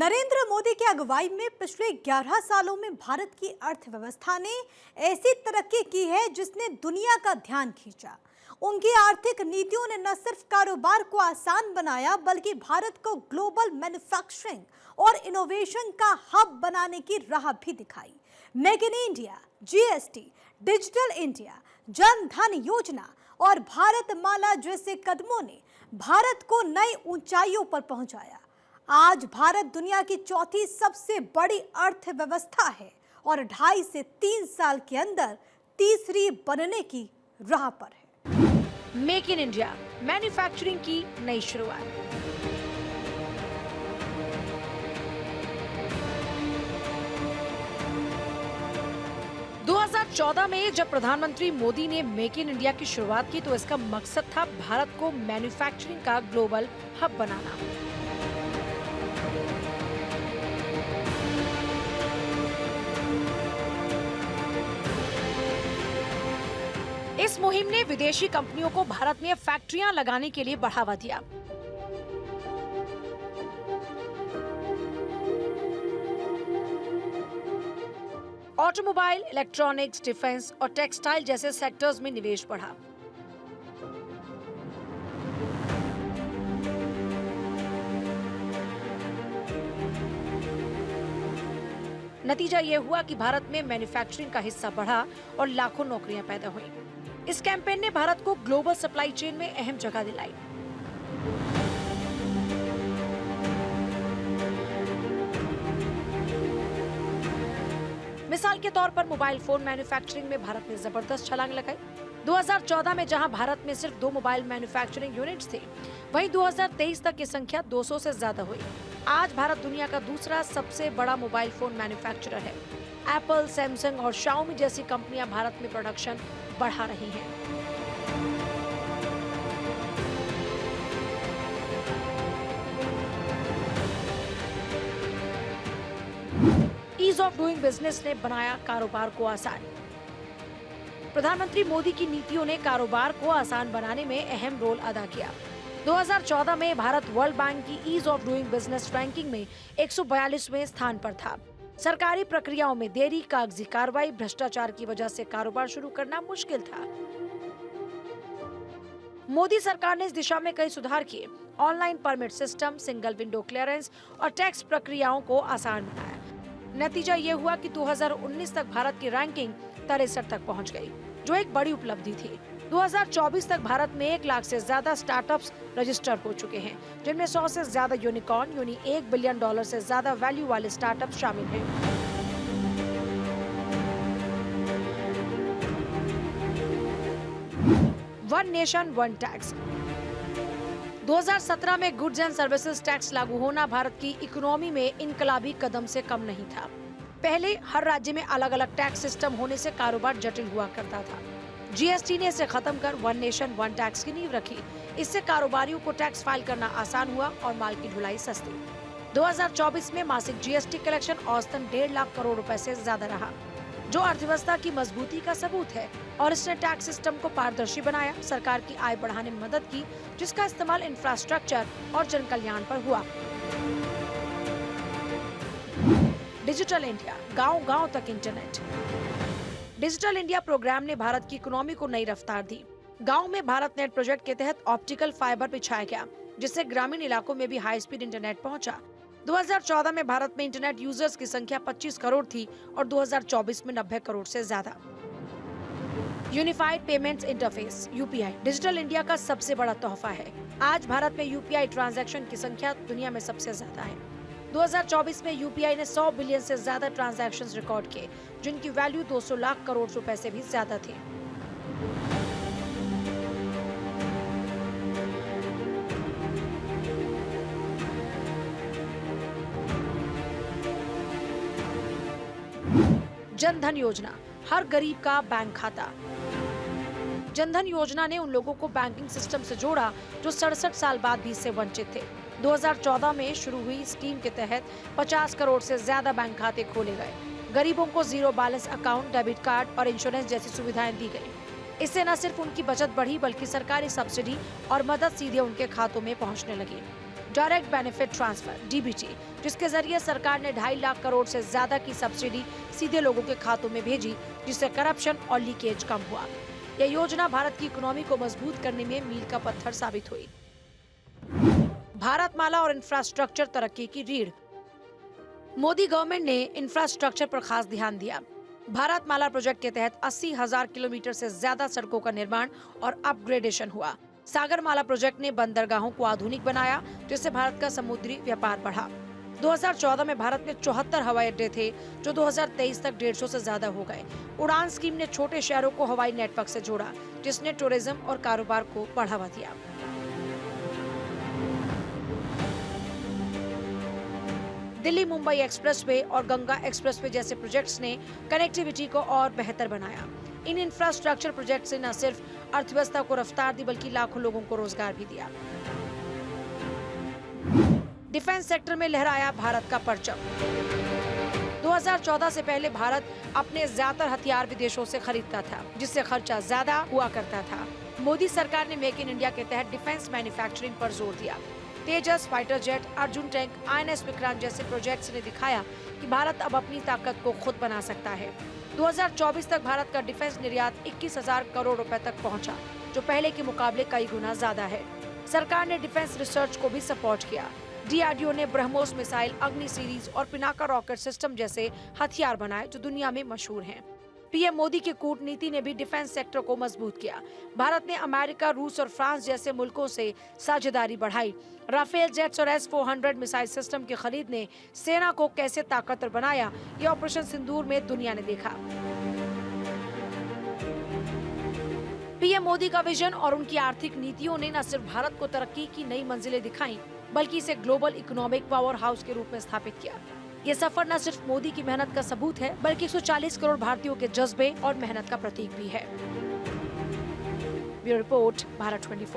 नरेंद्र मोदी की अगुवाई में पिछले 11 सालों में भारत की अर्थव्यवस्था ने ऐसी तरक्की की है जिसने दुनिया का ध्यान खींचा। उनकी आर्थिक नीतियों ने न सिर्फ कारोबार को आसान बनाया बल्कि भारत को ग्लोबल मैन्युफैक्चरिंग और इनोवेशन का हब बनाने की राह भी दिखाई। Make in India, GST, digital India, Jan Dhan योजना और भारत माला जैसे कदमों ने भारत को नई ऊंचाइयों पर पहुंचाया। आज भारत दुनिया की चौथी सबसे बड़ी अर्थव्यवस्था है और 2.5 से 3 साल के अंदर तीसरी बनने की राह पर है। मेक इन इंडिया, मैन्युफैक्चरिंग की नई शुरुआत। दो 2014 में जब प्रधानमंत्री मोदी ने मेक इन इंडिया की शुरुआत की तो इसका मकसद था भारत को मैन्युफैक्चरिंग का ग्लोबल हब बनाना। इस मुहिम ने विदेशी कंपनियों को भारत में फैक्ट्रियां लगाने के लिए बढ़ावा दिया। ऑटोमोबाइल, इलेक्ट्रॉनिक्स, डिफेंस और टेक्सटाइल जैसे सेक्टर्स में निवेश बढ़ा। नतीजा ये हुआ कि भारत में मैन्युफैक्चरिंग का हिस्सा बढ़ा और लाखों नौकरियां पैदा हुई। इस कैंपेन ने भारत को ग्लोबल सप्लाई चेन में अहम जगह दिलाई। मिसाल के तौर पर मोबाइल फोन मैन्युफैक्चरिंग में भारत ने जबरदस्त छलांग लगाई। 2014 में जहां भारत में सिर्फ 2 मोबाइल मैन्युफैक्चरिंग यूनिट्स थे, वहीं 2023 तक ये संख्या 200 से ज्यादा हुई। आज भारत दुनिया का दूसरा सबसे बड़ा मोबाइल फोन मैन्युफैक्चरर है। एप्पल, सैमसंग और शाओमी जैसी कंपनियां भारत में प्रोडक्शन बढ़ा रही हैं। ईज ऑफ डूइंग बिजनेस ने बनाया कारोबार को आसान। प्रधानमंत्री मोदी की नीतियों ने कारोबार को आसान बनाने में अहम रोल अदा किया। 2014 में भारत वर्ल्ड बैंक की ease of doing business ranking में 142वें स्थान पर था। सरकारी प्रक्रियाओं में देरी, कागजी कार्रवाई, भ्रष्टाचार की वजह से कारोबार शुरू करना मुश्किल था। मोदी सरकार ने इस दिशा में कई सुधार किए। Online permit system, single window clearance और टैक्स प्रक्रियाओं को आसान बनाया। नतीजा ये हुआ कि 2019 तक भारत की रैंकिंग 63 तक पहुंच गई, जो एक बड़ी उपलब्धि थी। 2024 तक भारत में 1 लाख से ज्यादा स्टार्टअप्स रजिस्टर हो चुके हैं, जिनमें 100 से ज्यादा यूनिकॉर्न यानी $1 बिलियन से ज्यादा वैल्यू वाले स्टार्टअप्स शामिल हैं। One nation one tax. 2017 में गुड्स एंड सर्विसेज टैक्स लागू होना भारत की इकोनॉमी में इनकलाबी कदम से कम नहीं था। पहले हर राज्य में अलग अलग टैक्स सिस्टम होने से कारोबार जटिल हुआ करता था। जीएसटी ने इसे खत्म कर वन नेशन वन टैक्स की नींव रखी। इससे कारोबारियों को टैक्स फाइल करना आसान हुआ और माल की ढुलाई सस्ती। 2024 में मासिक जीएसटी कलेक्शन औसतन 1.5 लाख करोड़ रुपए से ज्यादा रहा, जो अर्थव्यवस्था की मजबूती का सबूत है। और इसने टैक्स सिस्टम को पारदर्शी बनाया, सरकार की आय बढ़ाने में मदद की, जिसका इस्तेमाल इंफ्रास्ट्रक्चर और जन कल्याण पर हुआ। डिजिटल इंडिया, गांव-गांव तक इंटरनेट। डिजिटल इंडिया प्रोग्राम ने भारत की इकोनॉमी को नई रफ्तार दी। गांव में भारत नेट प्रोजेक्ट के तहत ऑप्टिकल फाइबर बिछाया गया, जिससे ग्रामीण इलाकों में भी हाई स्पीड इंटरनेट पहुंचा। 2014 में भारत में इंटरनेट यूजर्स की संख्या 25 करोड़ थी और 2024 में 90 करोड़ से ज्यादा। Unified payments interface (UPI) digital India का सबसे बड़ा तोहफा है। आज भारत में यूपीआई ट्रांजैक्शन की संख्या दुनिया में सबसे ज्यादा है। 2024 में यूपीआई ने 100 बिलियन से ज्यादा ट्रांजैक्शंस रिकॉर्ड किए, जिनकी वैल्यू 200 लाख करोड़ रुपए से भी ज्यादा थी। जन धन योजना, हर गरीब का बैंक खाता। जन धन योजना ने उन लोगों को बैंकिंग सिस्टम से जोड़ा जो 67 साल बाद भी इससे वंचित थे। 2014 में शुरू हुई स्कीम के तहत 50 करोड़ से ज्यादा बैंक खाते खोले गए। गरीबों को zero balance account, debit card और इंश्योरेंस जैसी सुविधाएं दी गई। इससे न सिर्फ उनकी बचत बढ़ी बल्कि सरकारी सब्सिडी और मदद सीधे उनके खातों में पहुंचने लगी। डायरेक्ट बेनिफिट ट्रांसफर (डीबीटी), जिसके जरिए सरकार ने 2.5 लाख करोड़ से ज्यादा की सब्सिडी सीधे लोगों के खातों में भेजी, जिससे करप्शन और लीकेज कम हुआ। यह योजना भारत की इकोनॉमी को मजबूत करने में मील का पत्थर साबित हुई। भारतमाला और इंफ्रास्ट्रक्चर तरक्की की रीढ़। मोदी गवर्नमेंट ने इंफ्रास्ट्रक्चर पर खास ध्यान दिया। भारतमाला प्रोजेक्ट के तहत 80,000 किलोमीटर से ज्यादा सड़कों का निर्माण और अपग्रेडेशन हुआ। सागरमाला प्रोजेक्ट ने बंदरगाहों को आधुनिक बनाया, जिससे भारत का समुद्री व्यापार बढ़ा। 2014 में भारत में 74 हवाई अड्डे थे, जो 2023 तक 150 से ज्यादा हो गए। उड़ान स्कीम ने छोटे शहरों को हवाई नेटवर्क से जोड़ा, जिसने टूरिज्म और कारोबार को बढ़ावा दिया। दिल्ली मुंबई एक्सप्रेसवे और गंगा एक्सप्रेसवे जैसे प्रोजेक्ट्स ने कनेक्टिविटी को और बेहतर बनाया। इन इंफ्रास्ट्रक्चर प्रोजेक्ट से न सिर्फ अर्थव्यवस्था को रफ्तार दी, बल्कि लाखों लोगों को रोजगार भी दिया। डिफेंस सेक्टर में लहराया भारत का परचम। 2014 से पहले भारत अपने ज्यादातर हथियार विदेशों से खरीदता था, जिससे खर्चा ज्यादा हुआ करता था। मोदी सरकार ने मेक इन इंडिया के तहत डिफेंस मैन्युफैक्चरिंग पर जोर दिया। Tejas fighter jet, Arjun tank, INS Vikrant जैसे प्रोजेक्ट्स ने दिखाया कि भारत अब अपनी ताकत को खुद बना सकता है। 2024 तक भारत का डिफेंस निर्यात 21,000 करोड़ रुपए तक पहुंचा, जो पहले के मुकाबले कई गुना ज्यादा है। सरकार ने डिफेंस रिसर्च को भी सपोर्ट किया। DRDO ने ब्रह्मोस मिसाइल, अग्नि सीरीज और पिनाका रॉकेट सिस्टम जैसे हथियार बनाए, जो दुनिया में मशहूर हैं। पीएम मोदी की कूटनीति ने भी डिफेंस सेक्टर को मजबूत किया। भारत ने अमेरिका, रूस और फ्रांस जैसे मुल्कों से साझेदारी बढ़ाई। राफेल जेट्स और S-400 मिसाइल सिस्टम की खरीद ने सेना को कैसे ताकतवर बनाया, ये ऑपरेशन सिंदूर में दुनिया ने देखा। पीएम मोदी का विजन और उनकी आर्थिक नीतियों ने न सिर्फ भारत को तरक्की की नई मंजिलें दिखाई, बल्कि इसे ग्लोबल इकोनॉमिक पावर हाउस के रूप में स्थापित किया। ये सफर न सिर्फ मोदी की मेहनत का सबूत है, बल्कि 140 करोड़ भारतीयों के जज्बे और मेहनत का प्रतीक भी है। Bureau report, Bharat 24।